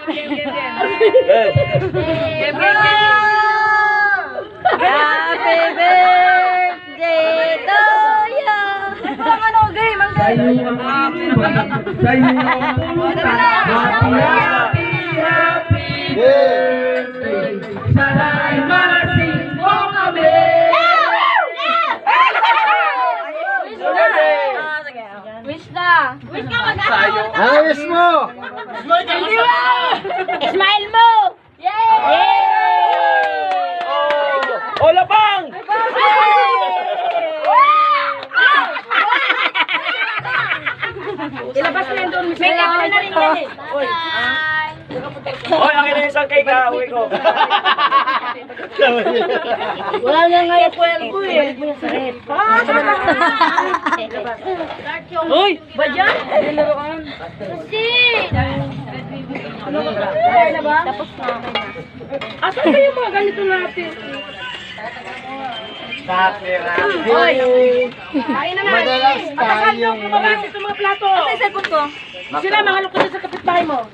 Happy birthday to you. Ano, game? Ang Sa'yo ang sa'yo happy birthday. Sana'y masing mo kami. Wish na. Wish ka mag-asawa. Ano wish mo? Smile mo. Yay! O labang! Ilabas na yan doon. May kapit na rin yan eh. Hoy, akin na isang cake ha, uwi ko. Wala na nga yung kwelbo eh. Uy! Ba dyan? Laruan. Kasi! Ano na ba? Tapos na. Asan ba yung mga ganito natin? Hoy! Kain na nga. Madalas At akal tayong nyo, kumabas itong mga plato. Asa yung cellphone ko? Sila mga lukod sa kapitbahay mo.